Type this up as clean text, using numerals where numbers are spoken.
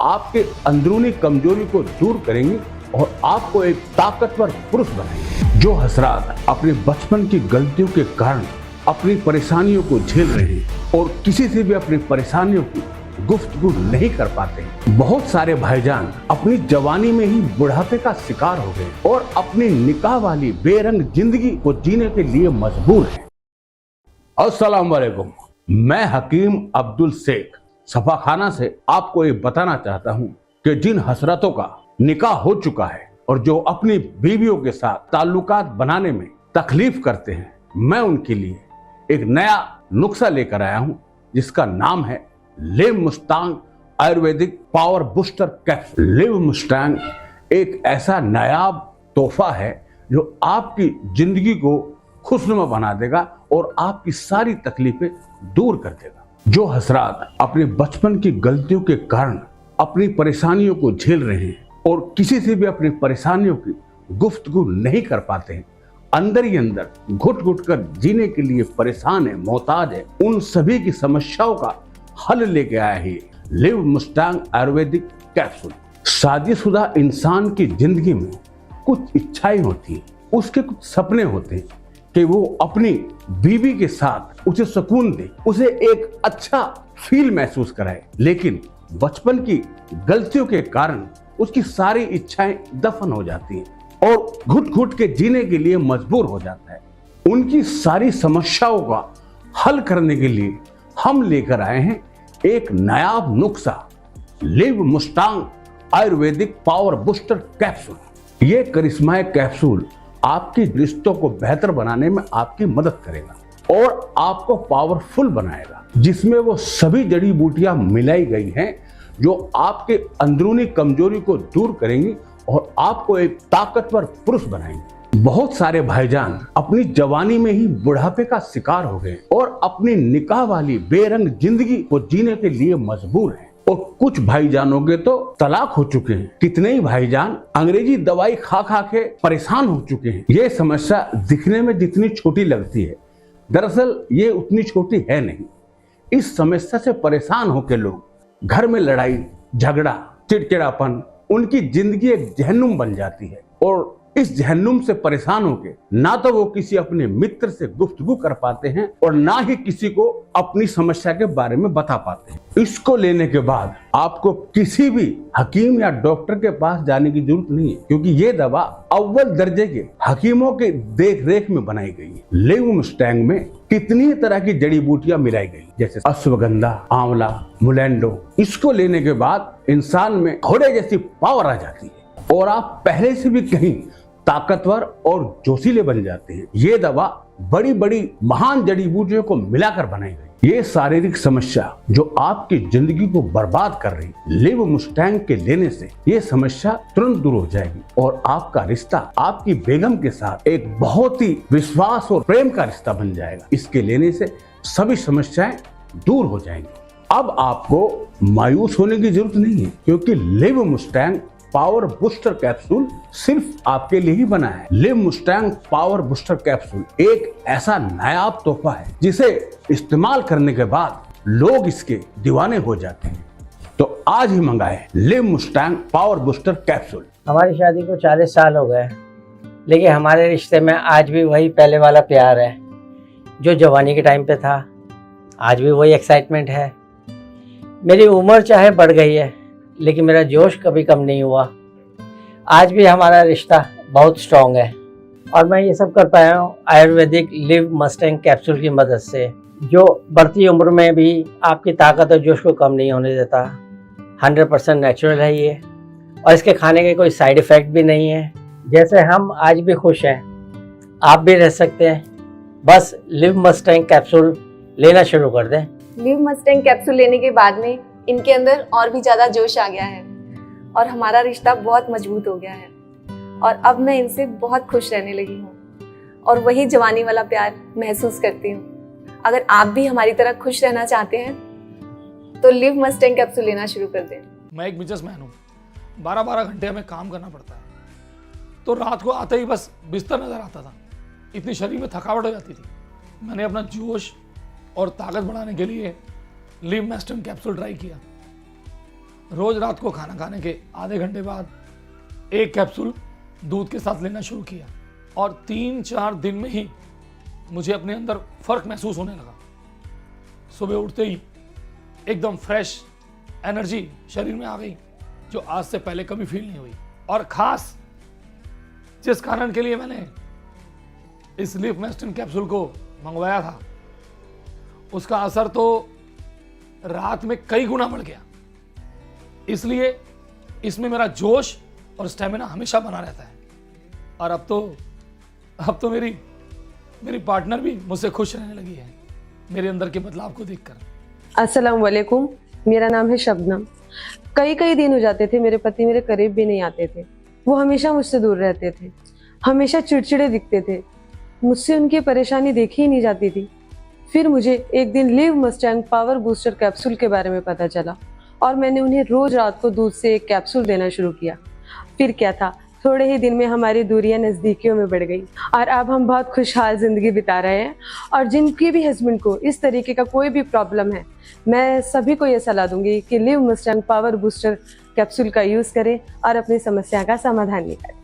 आपके अंदरूनी कमजोरी को दूर करेंगी और आपको एक ताकतवर पुरुष बनाएंगे। जो हजरात अपने बचपन की गलतियों के कारण अपनी परेशानियों को झेल रहे हैं और किसी से भी अपनी परेशानियों की गुफ्तगू नहीं कर पाते, बहुत सारे भाईजान अपनी जवानी में ही बुढ़ापे का शिकार हो गए और अपनी निकाह वाली बेरंग जिंदगी को जीने के लिए मजबूर हैं। अस्सलाम वालेकुम, मैं हकीम अब्दुल शेख सफाखाना से आपको ये बताना चाहता हूँ कि जिन हसरतों का निकाह हो चुका है और जो अपनी बीवियों के साथ ताल्लुकात बनाने में तकलीफ करते हैं, मैं उनके लिए एक नया नुस्खा लेकर आया हूँ जिसका नाम है live Mustang Ayurvedic power booster capsule. Live Mustang एक ऐसा नायाब तोहफा है जो आपकी जिंदगी को खुशनुमा बना देगा और आपकी सारी तकलीफें दूर कर देगा। जो हजरात अपने बचपन की गलतियों के कारण अपनी परेशानियों को झेल रहे हैं और किसी से भी अपनी परेशानियों की गुफ्तगू नहीं कर पाते हैं, अंदर ही अंदर घुट घुट कर जीने के लिए परेशान है, मोहताज है, उन सभी की समस्याओं का हल लेके आया है लिव मुस्तांग आयुर्वेदिक कैप्सूल। शादीशुदा इंसान की जिंदगी में कुछ इच्छाएं होती हैं, उसके कुछ सपने होते हैं कि वो अपनी बीवी के साथ उसे सुकून दे, उसे एक अच्छा फील महसूस कराए, लेकिन बचपन की गलतियों के कारण उसकी सारी इच्छाएं दफन हो जाती हैं और घुट घुट के जीने के लिए मजबूर हो जाता है। उनकी सारी समस्याओं का हल करने के लिए हम लेकर आए हैं एक नायाब नुस्खा live Mustang Ayurvedic power booster capsule. ये करिश्माई कैप्सूल आपके रिश्तों को बेहतर बनाने में आपकी मदद करेगा और आपको पावरफुल बनाएगा, जिसमें वो सभी जड़ी बूटियां मिलाई गई हैं जो आपके अंदरूनी कमजोरी को दूर करेंगी और आपको एक ताकतवर पुरुष बनाएंगे। बहुत सारे भाईजान अपनी जवानी में ही बुढ़ापे का शिकार हो गए और अपनी निकाह वाली बेरंग जिंदगी को जीने के लिए मजबूर हैं और कुछ भाईजानों के तो तलाक हो चुके हैं। कितने ही भाईजान अंग्रेजी दवाई खा खा के परेशान हो चुके हैं। ये समस्या दिखने में जितनी छोटी लगती है, दरअसल ये उतनी छोटी है नहीं। इस समस्या से परेशान होकर लोग घर में लड़ाई झगड़ा चिड़चिड़ापन, उनकी जिंदगी एक जहन्नुम बन जाती है और इस जहन्नुम से परेशान होकर ना तो वो किसी अपने मित्र से गुफ्तगू कर पाते हैं और ना ही किसी को अपनी समस्या के बारे में बता पाते हैं। इसको लेने के बाद आपको किसी भी हकीम या डॉक्टर के पास जाने की जरूरत नहीं है, क्योंकि ये दवा अव्वल दर्जे के हकीमों के देख रेख में बनाई गई है। लिव मुस्टैंग में कितनी तरह की जड़ी बूटियां मिलाई गई, जैसे अश्वगंधा, आंवला, मुलेंडो। इसको लेने के बाद इंसान में घोड़े जैसी पावर आ जाती है और आप पहले से भी कहीं ताकतवर और जोशीले बन जाते हैं। ये दवा बड़ी बड़ी महान जड़ी बूटियों को मिलाकर बनाई गई। ये शारीरिक समस्या जो आपकी जिंदगी को बर्बाद कर रही, लिव मुस्टैंग के लेने से ये समस्या तुरंत दूर हो जाएगी और आपका रिश्ता आपकी बेगम के साथ एक बहुत ही विश्वास और प्रेम का रिश्ता बन जाएगा। इसके लेने से सभी समस्याएं दूर हो जाएंगी। अब आपको मायूस होने की जरूरत नहीं है, क्योंकि live Mustang power booster capsule सिर्फ आपके लिए ही बना है। Live Mustang power booster capsule एक ऐसा नायाब तोहफा है जिसे इस्तेमाल करने के बाद लोग इसके दीवाने हो जाते हैं। तो आज ही मंगाए live Mustang power booster capsule. हमारी शादी को 40 साल हो गए, लेकिन हमारे रिश्ते में आज भी वही पहले वाला प्यार है जो जवानी के टाइम पे था। आज भी वही एक्साइटमेंट है। मेरी उम्र चाहे बढ़ गई है, लेकिन मेरा जोश कभी कम नहीं हुआ। आज भी हमारा रिश्ता बहुत स्ट्रॉन्ग है और मैं ये सब कर पाया हूँ आयुर्वेदिक लिव मस्टैंग कैप्सूल की मदद से, जो बढ़ती उम्र में भी आपकी ताकत और जोश को कम नहीं होने देता। 100% नेचुरल है ये और इसके खाने के कोई साइड इफ़ेक्ट भी नहीं है। जैसे हम आज भी खुश हैं, आप भी रह सकते हैं। बस लिव मस्टैंग कैप्सूल लेना शुरू कर दें। लिव मस्टैंग कैप्सूल लेने के बाद में इनके अंदर और भी ज़्यादा जोश आ गया है और हमारा रिश्ता बहुत मजबूत हो गया है और अब मैं इनसे बहुत खुश रहने लगी हूँ और वही जवानी वाला प्यार महसूस करती हूँ। अगर आप भी हमारी तरह खुश रहना चाहते हैं तो लिव मस्टैंग कैप्सूल लेना शुरू कर दें। मैं एक बिजनेसमैन हूँ, 12-12 घंटे हमें काम करना पड़ता है, तो रात को आते ही बस बिस्तर नज़र आता था, इतनी शरीर में थकावट हो जाती थी। मैंने अपना जोश और ताकत बढ़ाने के लिए लिव मस्टैंग कैप्सूल ट्राई किया रोज रात को खाना खाने के आधे घंटे बाद एक कैप्सूल दूध के साथ लेना शुरू किया और 3-4 दिन में ही मुझे अपने अंदर फर्क महसूस होने लगा। सुबह उठते ही एकदम फ्रेश एनर्जी शरीर में आ गई, जो आज से पहले कभी फील नहीं हुई। और खास जिस कारण के लिए मैंने इस लिवमेस्टिन कैप्सूल को मंगवाया था, उसका असर तो रात में कई गुना बढ़ गया। इसलिए इसमें मेरा जोश और स्टेमिना हमेशा बना रहता है। और अब तो मेरी पार्टनर भी मुझसे खुश रहने लगी है मेरे अंदर के बदलाव को देखकर। अस्सलाम वालेकुम, मेरा नाम है शबनम। कई दिन हो जाते थे मेरे पति मेरे करीब भी नहीं आते थे। वो हमेशा मुझसे दूर रहते थे, हमेशा चिड़चिड़े दिखते थे, मुझसे उनकी परेशानी देखी ही नहीं जाती थी। फिर मुझे एक दिन लिवमेस्टिन पावर बूस्टर कैप्सूल के बारे में पता चला और मैंने उन्हें रोज रात को दूध से एक कैप्सूल देना शुरू किया। फिर क्या था, थोड़े ही दिन में हमारी दूरियां नज़दीकियों में बढ़ गई और अब हम बहुत खुशहाल ज़िंदगी बिता रहे हैं। और जिनके भी हस्बैंड को इस तरीके का कोई भी प्रॉब्लम है, मैं सभी को ये सलाह दूंगी कि लिवमेस्टिन पावर बूस्टर कैप्सूल का यूज़ करें और अपनी समस्या का समाधान निकालें।